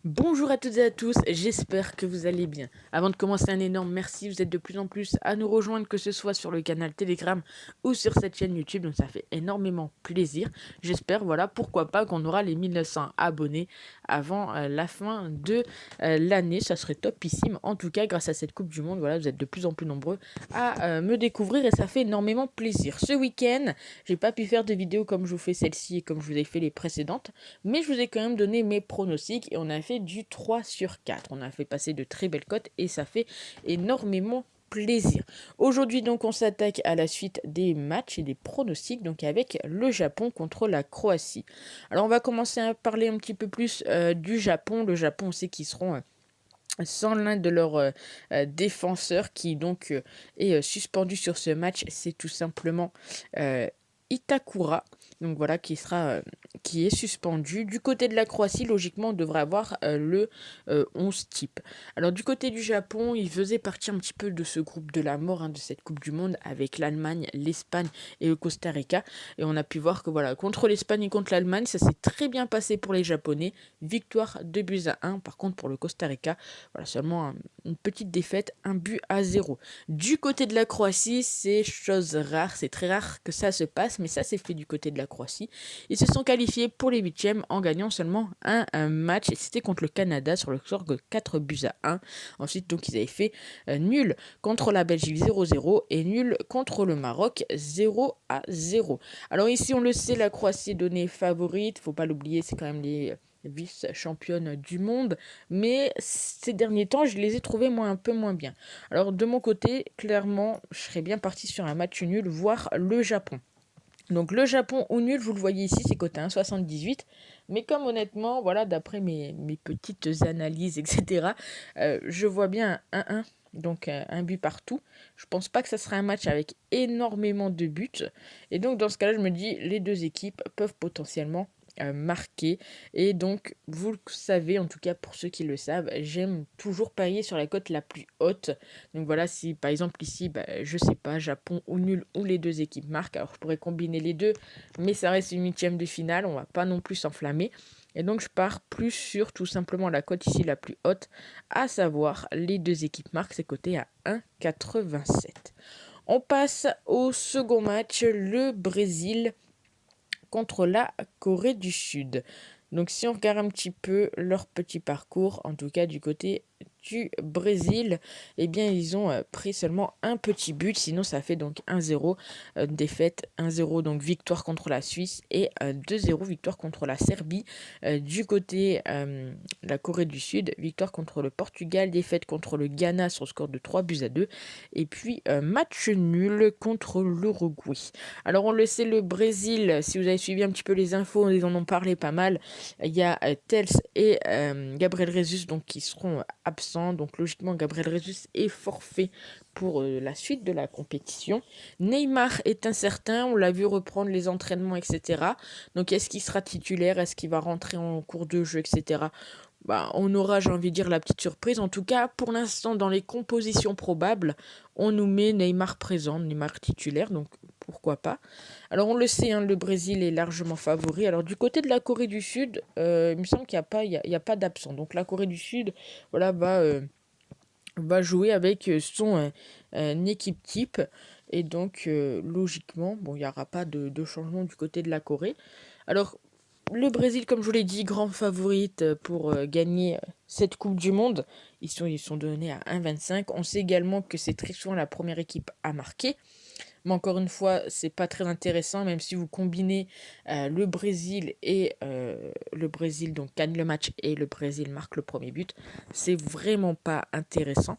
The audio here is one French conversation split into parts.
Bonjour à toutes et à tous, j'espère que vous allez bien. Avant de commencer, un énorme merci, vous êtes de plus en plus à nous rejoindre, que ce soit sur le canal Telegram ou sur cette chaîne YouTube, donc ça fait énormément plaisir. J'espère, voilà, pourquoi pas qu'on aura les 1900 abonnés avant la fin de l'année, ça serait topissime. En tout cas, grâce à cette Coupe du Monde, voilà, vous êtes de plus en plus nombreux à me découvrir et ça fait énormément plaisir. Ce week-end, j'ai pas pu faire de vidéo comme je vous fais celle-ci et comme je vous ai fait les précédentes, mais je vous ai quand même donné mes pronostics et on a fait du 3 sur 4. On a fait passer de très belles cotes et ça fait énormément plaisir. Aujourd'hui donc on s'attaque à la suite des matchs et des pronostics donc avec le Japon contre la Croatie. Alors on va commencer à parler un petit peu plus du Japon. Le Japon on sait qu'ils seront sans l'un de leurs défenseurs qui donc est suspendu sur ce match. C'est tout simplement euh, Itakura, donc voilà, qui est suspendu. Du côté de la Croatie, logiquement, on devrait avoir le 11 type. Alors du côté du Japon, il faisait partie un petit peu de ce groupe de la mort, hein, de cette Coupe du Monde, avec l'Allemagne, l'Espagne et le Costa Rica. Et on a pu voir que voilà, contre l'Espagne et contre l'Allemagne, ça s'est très bien passé pour les Japonais. Victoire 2 buts à 1. Par contre, pour le Costa Rica, voilà, seulement une petite défaite, 1 but à 0. Du côté de la Croatie, c'est chose rare, c'est très rare que ça se passe, mais ça s'est fait du côté de la Croatie. Ils se sont qualifiés pour les huitièmes en gagnant seulement un match, et c'était contre le Canada sur le score de 4 buts à 1. Ensuite, donc, ils avaient fait nul contre la Belgique 0-0 et nul contre le Maroc 0-0. Alors ici, on le sait, la Croatie est donnée favorite, faut pas l'oublier, c'est quand même les vice-championnes du monde, mais ces derniers temps, je les ai trouvés un peu moins bien. Alors de mon côté, clairement, je serais bien parti sur un match nul, voire le Japon. Donc le Japon ou nul, vous le voyez ici, c'est coté 1,78. Mais comme honnêtement, voilà, d'après mes petites analyses, etc., je vois bien un 1-1, donc un but partout. Je pense pas que ça sera un match avec énormément de buts. Et donc dans ce cas-là, je me dis, les deux équipes peuvent potentiellement marquer. Et donc, vous le savez, en tout cas pour ceux qui le savent, j'aime toujours parier sur la cote la plus haute. Donc voilà, si par exemple ici, je sais pas, Japon ou nul ou les deux équipes marquent, alors je pourrais combiner les deux, mais ça reste une huitième de finale, on va pas non plus s'enflammer. Et donc je pars plus sur tout simplement la cote ici la plus haute, à savoir les deux équipes marquent, c'est coté à 1,87. On passe au second match, le Brésil contre la Corée du Sud. Donc si on regarde un petit peu leur petit parcours, en tout cas du côté du Brésil, eh bien ils ont pris seulement un petit but, sinon ça fait donc 1-0, défaite 1-0, donc victoire contre la Suisse et 2-0 victoire contre la Serbie. Du côté de la Corée du Sud, victoire contre le Portugal, défaite contre le Ghana sur le score de 3 buts à 2 et puis match nul contre l'Uruguay. Alors on le sait, le Brésil, si vous avez suivi un petit peu les infos, ils en ont parlé pas mal. Il y a Tels et Gabriel Jesus donc, qui seront absents. Donc logiquement, Gabriel Jesus est forfait pour la suite de la compétition. Neymar est incertain, on l'a vu reprendre les entraînements, etc. Donc est-ce qu'il sera titulaire, est-ce qu'il va rentrer en cours de jeu, etc. On aura, j'ai envie de dire, la petite surprise. En tout cas, pour l'instant, dans les compositions probables, on nous met Neymar présent, Neymar titulaire, donc pourquoi pas. Alors on le sait, hein, le Brésil est largement favori. Alors du côté de la Corée du Sud, il me semble qu'il n'y a pas, il y a pas d'absent. Donc la Corée du Sud, voilà, va jouer avec son équipe type. Et donc logiquement, bon, il n'y aura pas de changement du côté de la Corée. Alors le Brésil, comme je vous l'ai dit, grand favorite pour gagner cette Coupe du Monde. Ils sont donnés à 1,25. On sait également que c'est très souvent la première équipe à marquer. Mais encore une fois, c'est pas très intéressant, même si vous combinez le Brésil et le Brésil donc gagne le match et le Brésil marque le premier but. C'est vraiment pas intéressant.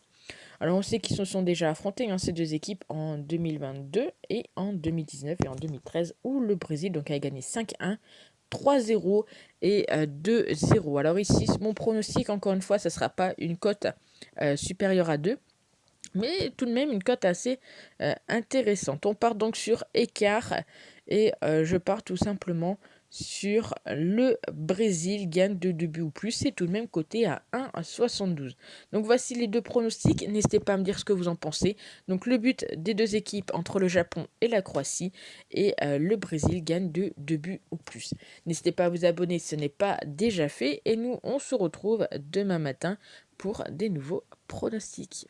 Alors on sait qu'ils se sont déjà affrontés, hein, ces deux équipes, en 2022 et en 2019 et en 2013, où le Brésil donc a gagné 5-1, 3-0 et 2-0. Alors ici, mon pronostic, encore une fois, ça ne sera pas une cote supérieure à 2, mais tout de même une cote assez intéressante. On part donc sur écart et je pars tout simplement sur le Brésil gagne de 2 buts ou plus. C'est tout de même coté à 1,72. Donc voici les deux pronostics. N'hésitez pas à me dire ce que vous en pensez. Donc le but des deux équipes entre le Japon et la Croatie. Et le Brésil gagne de 2 buts ou plus. N'hésitez pas à vous abonner si ce n'est pas déjà fait. Et nous, on se retrouve demain matin pour des nouveaux pronostics.